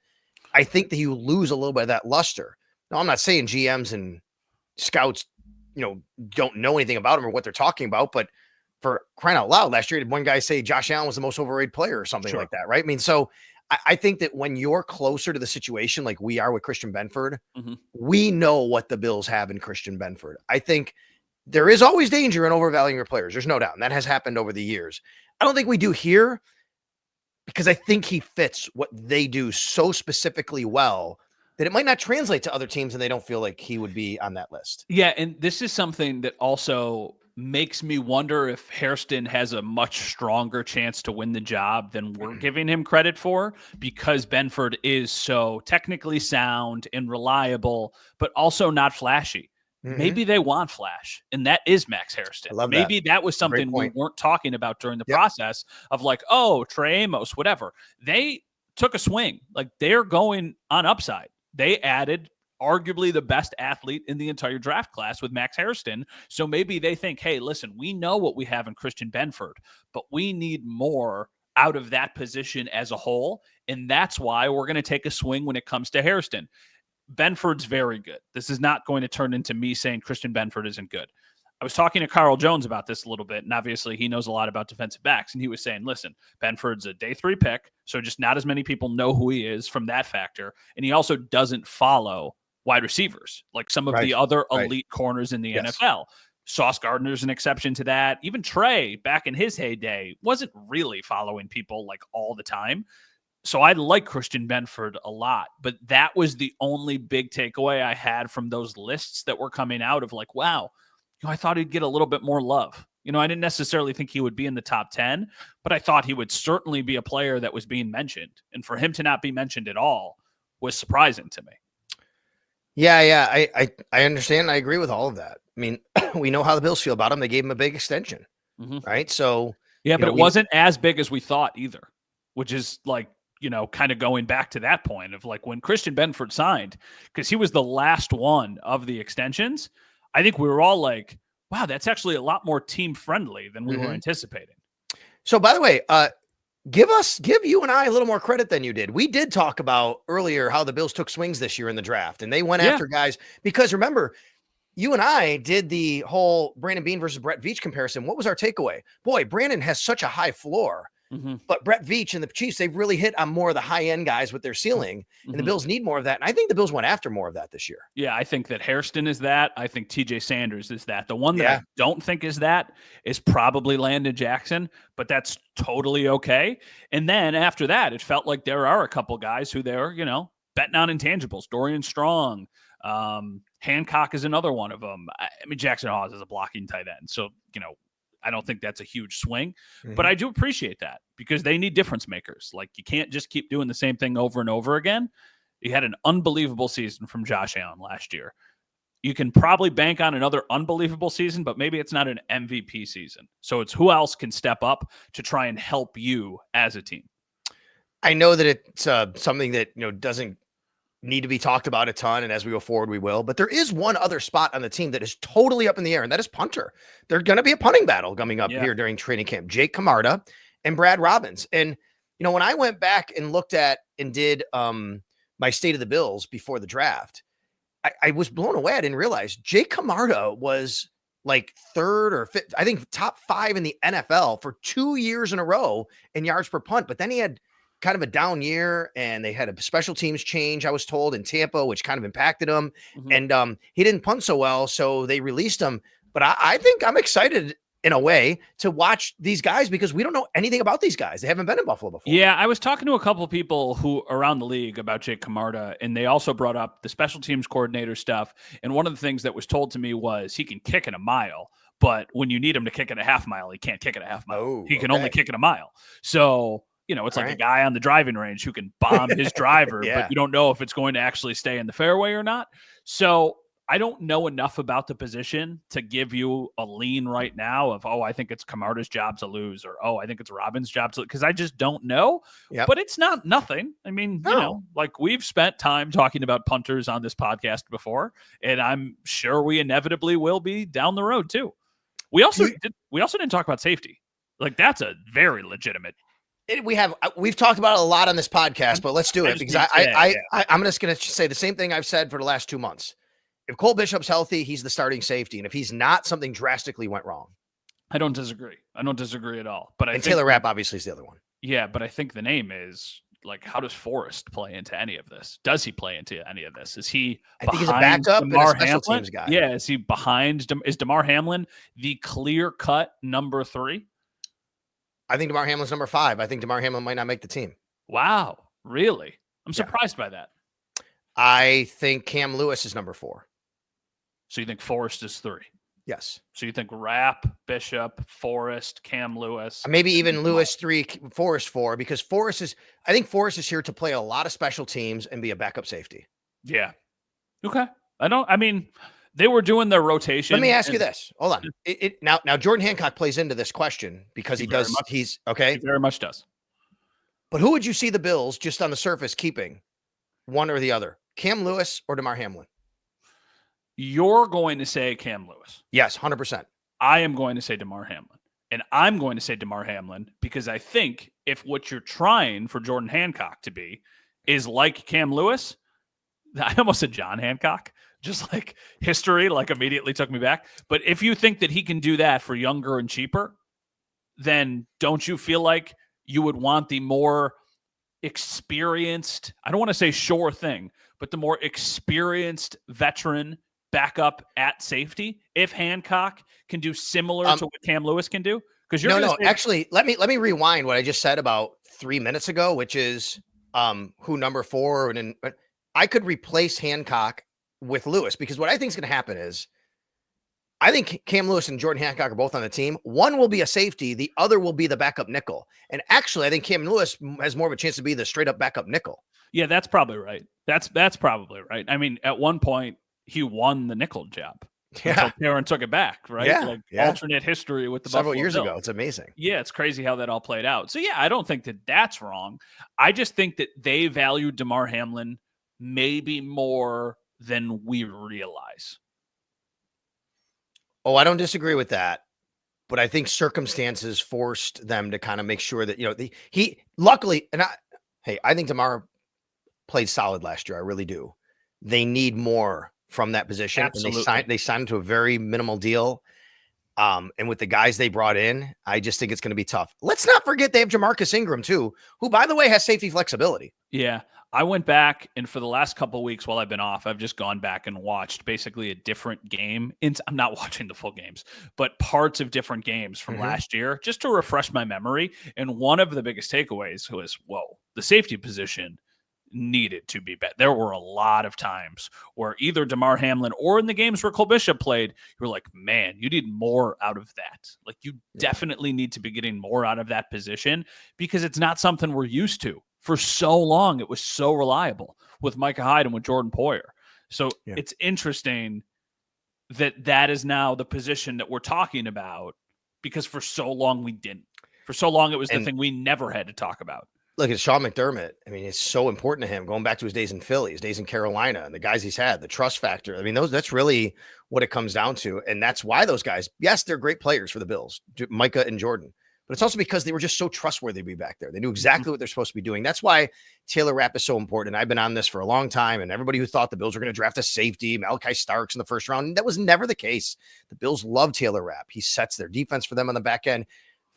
I think that you lose a little bit of that luster. Now, I'm not saying GMs and scouts, don't know anything about him or what they're talking about, but for crying out loud, last year, did one guy say Josh Allen was the most overrated player or something like that, right? I mean, so I think that when you're closer to the situation like we are with Christian Benford, we know what the Bills have in Christian Benford. I think there is always danger in overvaluing your players. There's no doubt. And that has happened over the years. I don't think we do here because I think he fits what they do so specifically well that it might not translate to other teams and they don't feel like he would be on that list. Yeah, and this is something that also makes me wonder if Hairston has a much stronger chance to win the job than we're giving him credit for, because Benford is so technically sound and reliable, but also not flashy. Maybe they want flash, and that is Max Hairston. Maybe that was something we weren't talking about during the process of like, oh, Trey Amos, whatever. They took a swing. Like, they're going on upside. They added arguably the best athlete in the entire draft class with Max Hairston. So maybe they think, hey, listen, we know what we have in Christian Benford, but we need more out of that position as a whole. And that's why we're going to take a swing when it comes to Hairston. Benford's very good. This is not going to turn into me saying Christian Benford isn't good. I was talking to Carl Jones about this a little bit, and obviously he knows a lot about defensive backs, and he was saying, listen, Benford's a day 3 pick, so just not as many people know who he is from that factor, and he also doesn't follow wide receivers like some of the other elite corners in the NFL. Sauce Gardner's an exception to that. Even Trey, back in his heyday, wasn't really following people like all the time. So I like Christian Benford a lot, but that was the only big takeaway I had from those lists that were coming out of like, wow, I thought he'd get a little bit more love. I didn't necessarily think he would be in the top 10, but I thought he would certainly be a player that was being mentioned. And for him to not be mentioned at all was surprising to me. Yeah. I understand. I agree with all of that. I mean, we know how the Bills feel about him. They gave him a big extension, right? So, yeah, but it wasn't as big as we thought either, which is like, kind of going back to that point of like when Christian Benford signed, because he was the last one of the extensions. I think we were all like, wow, that's actually a lot more team friendly than we were anticipating. So by the way, give you and I a little more credit than you did. We did talk about earlier how the Bills took swings this year in the draft, and they went after guys because remember, you and I did the whole Brandon Beane versus Brett Veach comparison. What was our takeaway? Boy, Brandon has such a high floor. But Brett Veach and the Chiefs, they've really hit on more of the high-end guys with their ceiling, and the Bills need more of that. And I think the Bills went after more of that this year. Yeah, I think that Hairston is that. I think TJ Sanders is that. The one that I don't think is that is probably Landon Jackson, but that's totally okay. And then after that, it felt like there are a couple guys who they're, betting on intangibles. Dorian Strong, Hancock is another one of them. I mean, Jackson Hawes is a blocking tight end. So, I don't think that's a huge swing, but I do appreciate that because they need difference makers. Like, you can't just keep doing the same thing over and over again. You had an unbelievable season from Josh Allen last year. You can probably bank on another unbelievable season, but maybe it's not an MVP season. So it's who else can step up to try and help you as a team. I know that it's something that, doesn't need to be talked about a ton, and as we go forward, we will. But there is one other spot on the team that is totally up in the air, and that is punter. There's going to be a punting battle coming up here during training camp. Jake Camarda and Brad Robbins. And, when I went back and looked at and did my State of the Bills before the draft, I was blown away. I didn't realize Jake Camarda was like 3rd or 5th, I think top 5 in the NFL for 2 years in a row in yards per punt. But then he had kind of a down year, and they had a special teams change, I was told, in Tampa, which kind of impacted him. And he didn't punt so well, so they released him. But I think I'm excited in a way to watch these guys because we don't know anything about these guys. They haven't been in Buffalo before. Yeah, I was talking to a couple of people who around the league about Jake Camarda, and they also brought up the special teams coordinator stuff. And one of the things that was told to me was he can kick in a mile, but when you need him to kick in a half mile, he can't kick in a half mile. He can only kick in a mile. So, it's like a guy on the driving range who can bomb his driver, but you don't know if it's going to actually stay in the fairway or not. So I don't know enough about the position to give you a lean right now of, I think it's Camarda's job to lose, or, I think it's Robbins' job to lose, because I just don't know. But it's not nothing. I mean, like we've spent time talking about punters on this podcast before, and I'm sure we inevitably will be down the road too. We also didn't talk about safety. Like, that's a very legitimate. We've talked about it a lot on this podcast, but let's do it because I'm just going to say the same thing I've said for the last 2 months. If Cole Bishop's healthy, he's the starting safety. And if he's not, something drastically went wrong. I don't disagree. Taylor Rapp obviously is the other one. Yeah, but I think the name is like, how does Forrest play into any of this? Does he play into any of this? Is he behind he's a backup DeMar and a special Hamlin? Teams guy. Yeah, is he behind? Is DeMar Hamlin the clear-cut number 3? I think DeMar Hamlin's number 5. I think DeMar Hamlin might not make the team. Wow, really? I'm surprised by that. I think Cam Lewis is number 4. So you think Forrest is 3? Yes. So you think Rapp, Bishop, Forrest, Cam Lewis, Maybe even Lewis 3, Forrest 4, because I think Forrest is here to play a lot of special teams and be a backup safety. Yeah. Okay. I mean, they were doing their rotation. Let me ask you this. Hold on. Now Jordan Hancock plays into this question because he's okay. He very much does. But who would you see the Bills just on the surface keeping, one or the other? Cam Lewis or DeMar Hamlin? You're going to say Cam Lewis. Yes, 100%. I am going to say DeMar Hamlin. And I'm going to say DeMar Hamlin because I think if what you're trying for Jordan Hancock to be is like Cam Lewis, I almost said John Hancock, just like history, like immediately took me back. But if you think that he can do that for younger and cheaper, then don't you feel like you would want the more experienced, I don't want to say sure thing, but the more experienced veteran backup at safety if Hancock can do similar to what Cam Lewis can do? Because actually, let me rewind what I just said about 3 minutes ago, which is who number 4, and then I could replace Hancock with Lewis, because what I think is going to happen is I think Cam Lewis and Jordan Hancock are both on the team. One will be a safety, the other will be the backup nickel. And actually, I think Cam Lewis has more of a chance to be the straight up backup nickel. Yeah, that's probably right. That's probably right. I mean, at one point he won the nickel job. Yeah. Aaron took it back, right? Yeah. Alternate history with the several Buffalo years Bills. ago. It's amazing. Yeah, it's crazy how that all played out. So yeah, I don't think that that's wrong. I just think that they valued DeMar Hamlin maybe more than we realize. Oh, I don't disagree with that, but I think circumstances forced them to kind of make sure that, he luckily, and I think DeMar played solid last year. I really do. They need more from that position. Absolutely. And they signed to a very minimal deal. And with the guys they brought in, I just think it's going to be tough. Let's not forget they have Jamarcus Ingram too, who, by the way, has safety flexibility. Yeah. I went back, and for the last couple of weeks while I've been off, I've just gone back and watched basically a different game. I'm not watching the full games, but parts of different games from last year just to refresh my memory. And one of the biggest takeaways was, the safety position needed to be better. There were a lot of times where either DeMar Hamlin or in the games where Cole Bishop played, you were like, man, you need more out of that. Like, you definitely need to be getting more out of that position, because it's not something we're used to. For so long, it was so reliable with Micah Hyde and with Jordan Poyer. So it's interesting that is now the position that we're talking about, because for so long we didn't. For so long, it was the thing we never had to talk about. Look at Sean McDermott. I mean, it's so important to him, going back to his days in Philly, his days in Carolina, and the guys he's had, the trust factor. I mean, that's really what it comes down to. And that's why those guys, yes, they're great players for the Bills, Micah and Jordan. But it's also because they were just so trustworthy to be back there. They knew exactly what they're supposed to be doing. That's why Taylor Rapp is so important. I've been on this for a long time, and everybody who thought the Bills were going to draft a safety, Malachi Starks in the first round, that was never the case. The Bills love Taylor Rapp. He sets their defense for them on the back end.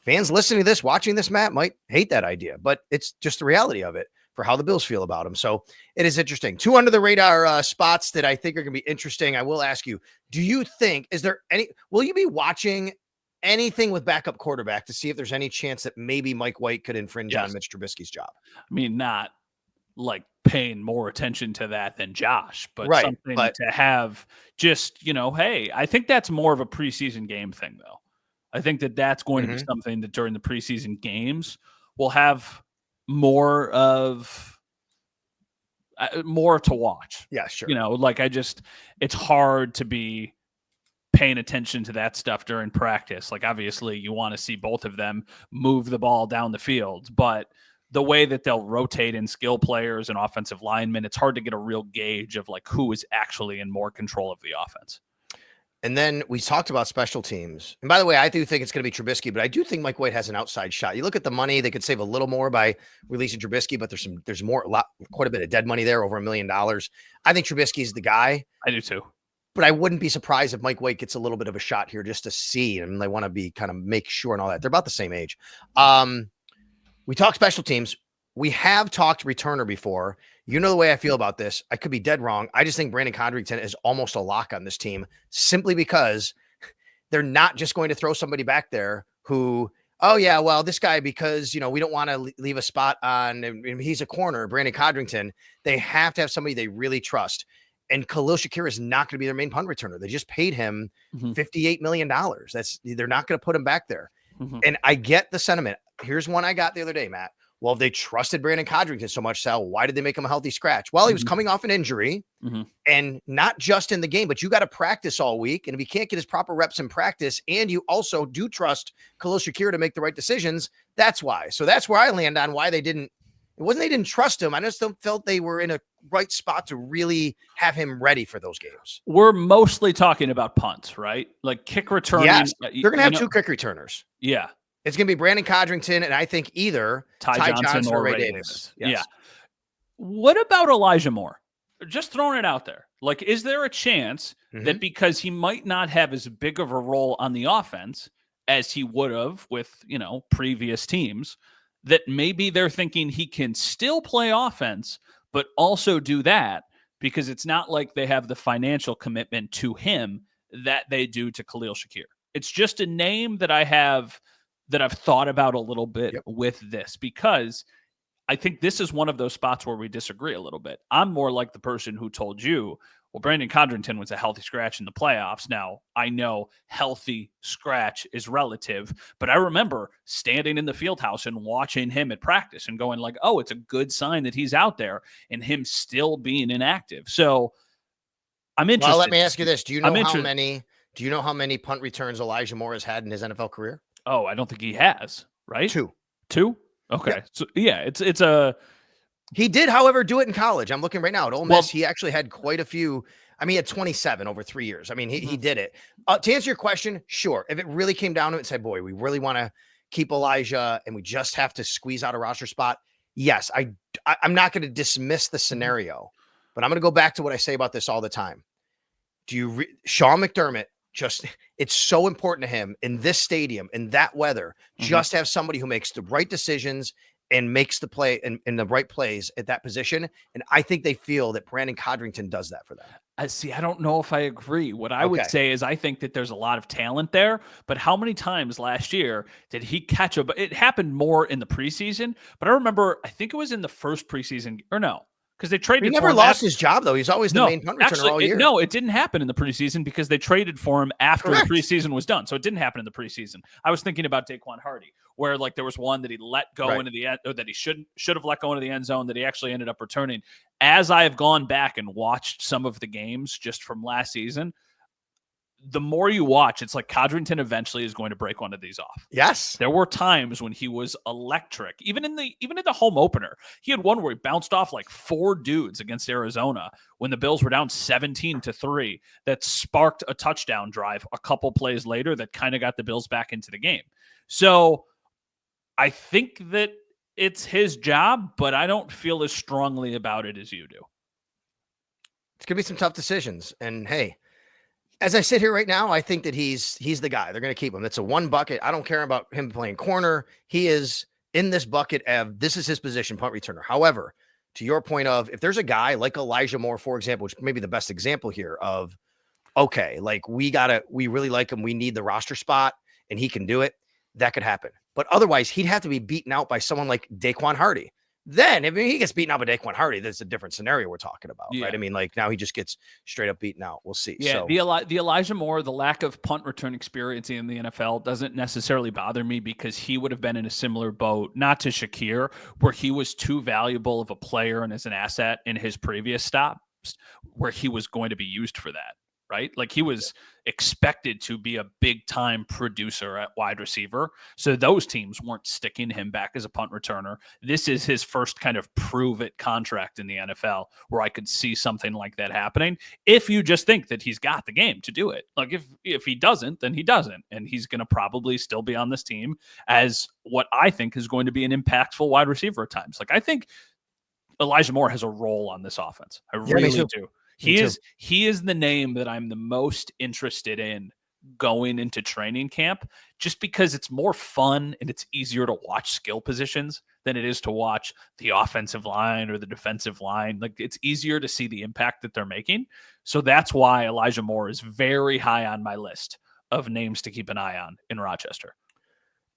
Fans listening to this, watching this, Matt, might hate that idea, but it's just the reality of it for how the Bills feel about him. So it is interesting. 2 under the radar spots that I think are going to be interesting. I will ask you, will you be watching anything with backup quarterback to see if there's any chance that maybe Mike White could infringe on Mitch Trubisky's job? I mean, not like paying more attention to that than Josh, but something to have just, hey, I think that's more of a preseason game thing, though. I think that's going to be something that during the preseason games we'll have more to watch. Yeah, sure. It's hard to be paying attention to that stuff during practice. Like, obviously you want to see both of them move the ball down the field, but the way that they'll rotate in skill players and offensive linemen, it's hard to get a real gauge of like who is actually in more control of the offense. And then we talked about special teams. And by the way, I do think it's going to be Trubisky, but I do think Mike White has an outside shot. You look at the money, they could save a little more by releasing Trubisky, but there's quite a bit of dead money there, over $1 million. I think Trubisky's the guy. I do too. But I wouldn't be surprised if Mike White gets a little bit of a shot here just to see, and they want to be kind of make sure and all that. They're about the same age. We talked special teams. We have talked returner before. You know the way I feel about this. I could be dead wrong. I just think Brandon Condrington is almost a lock on this team, simply because they're not just going to throw somebody back there who oh yeah, well, this guy, because, we don't want to leave a spot on, and he's a corner, Brandon Codrington. They have to have somebody they really trust. And Khalil Shakir is not going to be their main punt returner. They just paid him $58 million. They're not going to put him back there. And I get the sentiment. Here's one I got the other day, Matt. Well, if they trusted Brandon Codrington so much, Sal, why did they make him a healthy scratch? Well, he was coming off an injury, and not just in the game, but you got to practice all week. And if he can't get his proper reps in practice, and you also do trust Khalil Shakir to make the right decisions, that's why. So that's where I land on why they didn't. It wasn't they didn't trust him. I just felt they were in a right spot to really have him ready for those games. We're mostly talking about punts, right? Like kick returning. Yes, they're going to have two kick returners. Yeah. It's going to be Brandon Codrington, and I think either Ty Johnson or Ray Davis. Yes. Yeah. What about Elijah Moore? Just throwing it out there. Like, is there a chance that because he might not have as big of a role on the offense as he would have with, previous teams, that maybe they're thinking he can still play offense, but also do that because it's not like they have the financial commitment to him that they do to Khalil Shakir. It's just a name that I've thought about a little bit with this, because I think this is one of those spots where we disagree a little bit. I'm more like the person who told you, well, Brandon Codrington was a healthy scratch in the playoffs. Now, I know healthy scratch is relative, but I remember standing in the field house and watching him at practice and going like, oh, it's a good sign that he's out there, and him still being inactive. So I'm interested. Well, let me ask you this. Do you know how many punt returns Elijah Moore has had in his NFL career? Oh, I don't think he has, right? Two? Okay. Yeah. So yeah, he did, however, do it in college. I'm looking right now at Ole Miss. He actually had quite a few. I mean, he had 27 over 3 years. I mean, he did it. To answer your question, sure. If it really came down to it and said, boy, we really want to keep Elijah and we just have to squeeze out a roster spot, yes, I'm not going to dismiss the scenario, but I'm going to go back to what I say about this all the time. Sean McDermott, it's so important to him in this stadium, in that weather, just have somebody who makes the right decisions and makes the play in the right plays at that position. And I think they feel that Brandon Codrington does that for them. I don't know if I agree. What I would say is I think that there's a lot of talent there, but how many times last year did he catch it happened more in the preseason, but I remember, I think it was in the first preseason, or no, because they traded. He never lost his job, though. He's always the main punt returner all year. No, it didn't happen in the preseason because they traded for him after the preseason was done. So it didn't happen in the preseason. I was thinking about Daquan Hardy, where like there was one that he let go into the end, or that he should have let go into the end zone, that he actually ended up returning. As I have gone back and watched some of the games just from last season, the more you watch, it's like Codrington eventually is going to break one of these off. Yes. There were times when he was electric. Even in the home opener, he had one where he bounced off like 4 dudes against Arizona when the Bills were down 17-3 that sparked a touchdown drive a couple plays later that kind of got the Bills back into the game. So I think that it's his job, but I don't feel as strongly about it as you do. It's going to be some tough decisions. And hey, as I sit here right now, I think that he's the guy. They're going to keep him. It's a one bucket. I don't care about him playing corner. He is in this bucket of, this is his position, punt returner. However, to your point of, if there's a guy like Elijah Moore, for example, which may be the best example here of, okay, like we really like him. We need the roster spot and he can do it. That could happen. But otherwise, he'd have to be beaten out by someone like Daquan Hardy. Then, if he gets beaten out by Daquan Hardy, that's a different scenario we're talking about, right? I mean, like now he just gets straight up beaten out. We'll see. Yeah, so the Elijah Moore, the lack of punt return experience in the NFL doesn't necessarily bother me because he would have been in a similar boat, not to Shakir, where he was too valuable of a player and as an asset in his previous stops, where he was going to be used for that. Right? Like he was expected to be a big time producer at wide receiver. So those teams weren't sticking him back as a punt returner. This is his first kind of prove it contract in the NFL where I could see something like that happening. If you just think that he's got the game to do it, like if he doesn't, then he doesn't. And he's going to probably still be on this team as what I think is going to be an impactful wide receiver at times. Like I think Elijah Moore has a role on this offense. I really do. He is the name that I'm the most interested in going into training camp, just because it's more fun and it's easier to watch skill positions than it is to watch the offensive line or the defensive line. Like it's easier to see the impact that they're making. So that's why Elijah Moore is very high on my list of names to keep an eye on in Rochester.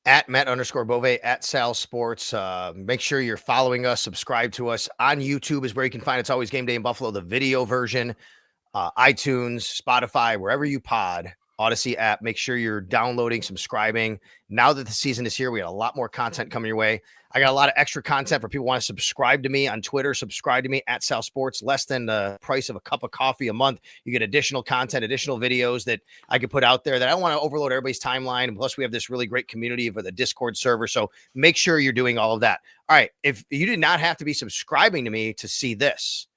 At Matt_Bove, at Sal Sports. Make sure you're following us, subscribe to us on YouTube is where you can find It's Always Game Day in Buffalo, the video version, iTunes, Spotify, wherever you pod, Odyssey app. Make sure you're downloading, subscribing. Now that the season is here, we got a lot more content coming your way. I got a lot of extra content for people who want to subscribe to me on Twitter. Subscribe to me at Sal Sports. Less than the price of a cup of coffee a month. You get additional content, additional videos that I could put out there that I don't want to overload everybody's timeline. And plus, we have this really great community for the Discord server. So make sure you're doing all of that. All right. If you did not have to be subscribing to me to see this,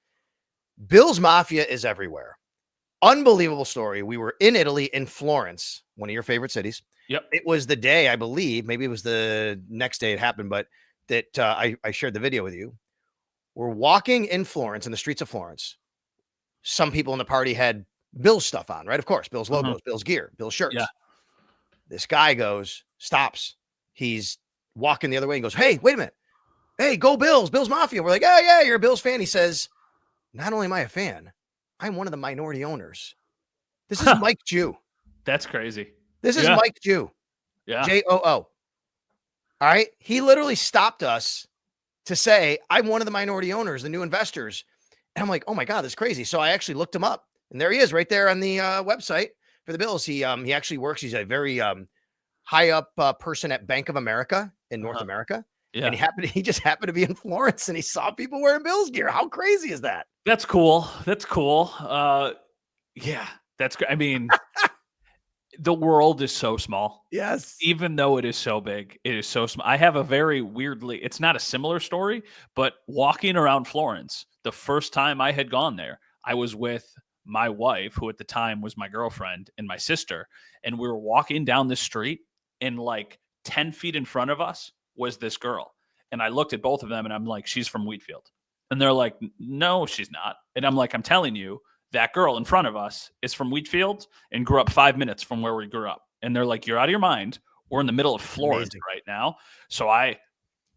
Bills Mafia is everywhere. Unbelievable story. We were in Italy, in Florence, one of your favorite cities. Yep. It was the day, I believe, maybe it was the next day it happened, but that I shared the video with you. We're walking in Florence, in the streets of Florence. Some people in the party had Bills stuff on, right? Of course, Bills logos, Bills gear, Bills shirts. Yeah. This guy stops. He's walking the other way and goes, "Hey, wait a minute. Hey, go Bills, Bills Mafia." We're like, "Oh, yeah, you're a Bills fan." He says, "Not only am I a fan, I'm one of the minority owners." This is Mike Jew. That's crazy. This is Mike Jew. Yeah. J-O-O. All right. He literally stopped us to say, "I'm one of the minority owners, the new investors." And I'm like, "Oh my God, that's crazy." So I actually looked him up, and there he is right there on the website for the Bills. He actually works. He's a very high up person at Bank of America in North America. Yeah. And he just happened to be in Florence and he saw people wearing Bills gear. How crazy is that? That's cool. That's cool. Yeah, that's great. I mean, the world is so small. Yes. Even though it is so big, it is so small. I have a very weirdly, it's not a similar story, but walking around Florence, the first time I had gone there, I was with my wife, who at the time was my girlfriend, and my sister. And we were walking down the street, and like 10 feet in front of us was this girl. And I looked at both of them and I'm like, "She's from Wheatfield." And they're like, "No, she's not." And I'm like, "I'm telling you, that girl in front of us is from Wheatfield and grew up 5 minutes from where we grew up." And they're like, "You're out of your mind. We're in the middle of Florence right now." So I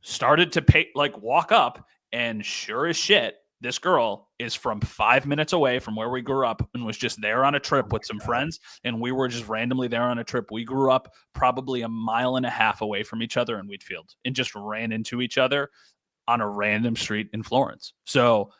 started to walk up, and sure as shit, this girl is from 5 minutes away from where we grew up and was just there on a trip with some friends. And we were just randomly there on a trip. We grew up probably a mile and a half away from each other in Wheatfield and just ran into each other on a random street in Florence. So,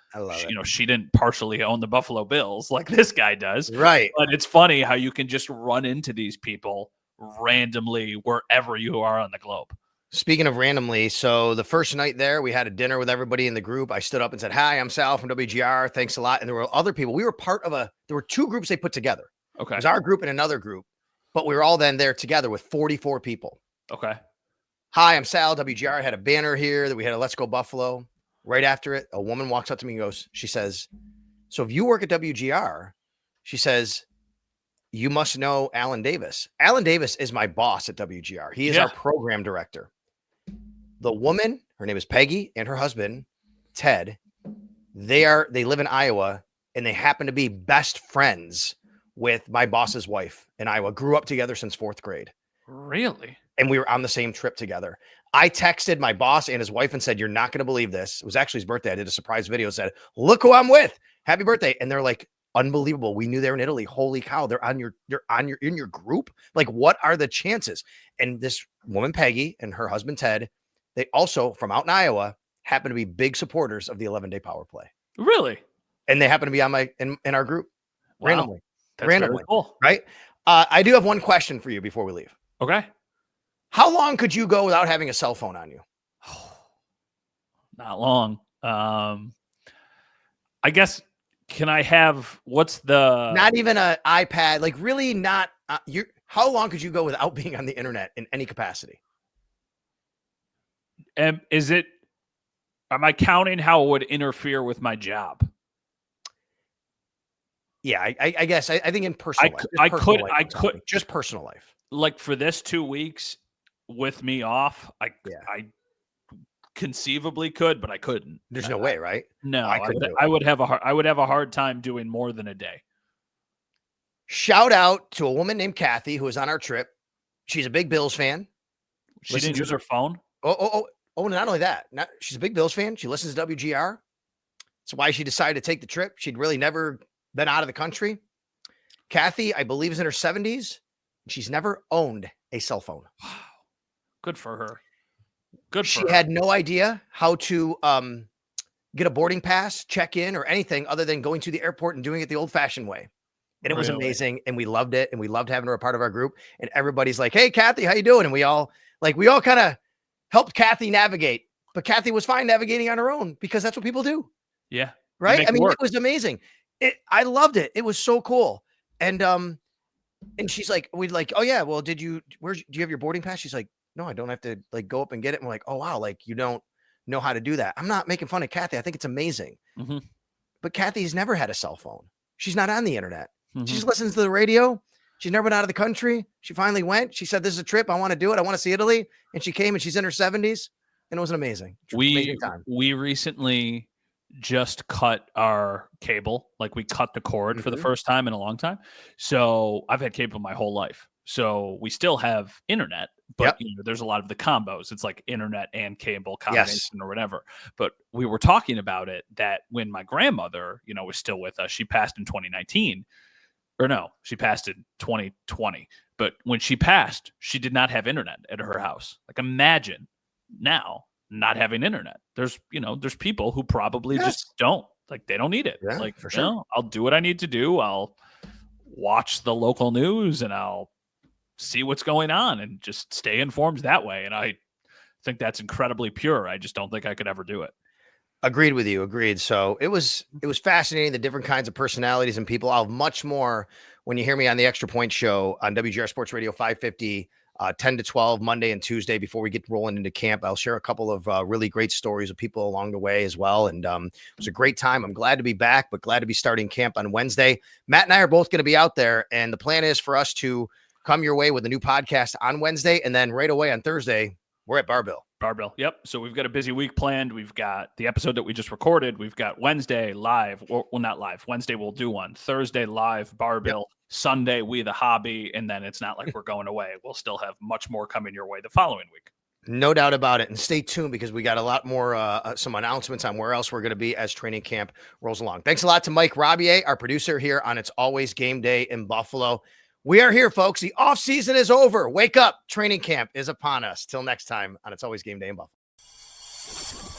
she didn't partially own the Buffalo Bills like this guy does. Right. But it's funny how you can just run into these people randomly wherever you are on the globe. Speaking of randomly, so the first night there, we had a dinner with everybody in the group. I stood up and said, "Hi, I'm Sal from WGR. Thanks a lot." And there were other people. We were part of there were two groups they put together. Okay. It was our group and another group, but we were all then there together with 44 people. Okay. "Hi, I'm Sal, WGR. I had a banner here that we had a Let's Go Buffalo." Right after it, a woman walks up to me and she says, "So if you work at WGR," she says, "you must know Alan Davis." Alan Davis is my boss at WGR. He is our program director. The woman, her name is Peggy, and her husband, Ted, they live in Iowa, and they happen to be best friends with my boss's wife in Iowa. Grew up together since 4th grade. Really? And we were on the same trip together. I texted my boss and his wife and said, "You're not going to believe this." It was actually his birthday. I did a surprise video, said, "Look who I'm with. Happy birthday." And they're like, "Unbelievable. We knew they were in Italy. Holy cow. They're in your group. Like, what are the chances?" And this woman, Peggy, and her husband, Ted, they also, from out in Iowa, happen to be big supporters of the 11-day power play. Really? And they happen to be on in our group. Wow. Randomly. That's very cool. Right? I do have one question for you before we leave. Okay. How long could you go without having a cell phone on you? Not long. I guess, can I have, what's the... Not even an iPad, like really not, how long could you go without being on the internet in any capacity? Am I counting how it would interfere with my job? Yeah, I guess, I think in personal life. I could, just personal life. Like for this 2 weeks with me off, I conceivably could, but I couldn't. There's no way, right? No, I would have a hard time doing more than a day. Shout out to a woman named Kathy who was on our trip. She's a big Bills fan. She didn't use her phone? Oh, not only that. She's a big Bills fan. She listens to WGR. That's why she decided to take the trip. She'd really never been out of the country. Kathy, I believe, is in her 70s. She's never owned a cell phone. Good for her. Good for She her. had no idea how to get a boarding pass, check in, or anything other than going to the airport and doing it the old-fashioned way. And it was Really? amazing, and we loved it, and we loved having her a part of our group. And everybody's like, "Hey, Kathy, how you doing?" And we all kind of helped Kathy navigate, but Kathy was fine navigating on her own because that's what people do, Yeah. right? I mean, it was amazing. I loved it. It was so cool. And she's like, we'd like, "Oh yeah, well, do you have your boarding pass?" She's like, "No, I don't have to like go up and get it." And we're like, "Oh wow, like you don't know how to do that." I'm not making fun of Kathy. I think it's amazing. Mm-hmm. But Kathy's never had a cell phone. She's not on the internet. Mm-hmm. She just listens to the radio. She's never been out of the country. She finally went. She said, "This is a trip. I want to do it. I want to see Italy." And she came, and she's in her 70s, and it was an amazing time. We recently just cut our cable. Like we cut the cord for the first time in a long time. So I've had cable my whole life. So we still have internet, but there's a lot of the combos. It's like internet and cable combination or whatever. But we were talking about it that when my grandmother, was still with us, she passed in 2019. Or no, she passed in 2020. But when she passed, she did not have internet at her house. Like imagine now not having internet. There's people who probably just don't. Like they don't need it. Yeah, like for sure. I'll do what I need to do. I'll watch the local news and I'll see what's going on and just stay informed that way. And I think that's incredibly pure. I just don't think I could ever do it. Agreed with you. Agreed. So it was fascinating, the different kinds of personalities and people. I'll have much more when you hear me on the Extra Point Show on WGR Sports Radio 550, 10 to 12, Monday and Tuesday before we get rolling into camp. I'll share a couple of really great stories of people along the way as well. And it was a great time. I'm glad to be back, but glad to be starting camp on Wednesday. Matt and I are both going to be out there. And the plan is for us to come your way with a new podcast on Wednesday. And then right away on Thursday, we're at Barbell. Yep. So we've got a busy week planned. We've got the episode that we just recorded. We've got Wednesday live. Well, not live. Wednesday we'll do one. Thursday live, Barbell. Yep. Sunday, We the Hobby. And then it's not like we're going away. We'll still have much more coming your way the following week. No doubt about it. And stay tuned because we got a lot more, some announcements on where else we're going to be as training camp rolls along. Thanks a lot to Mike Robier, our producer here on It's Always Game Day in Buffalo. We are here, folks. The off season is over. Wake up. Training camp is upon us. Till next time on It's Always Game Day in Buffalo.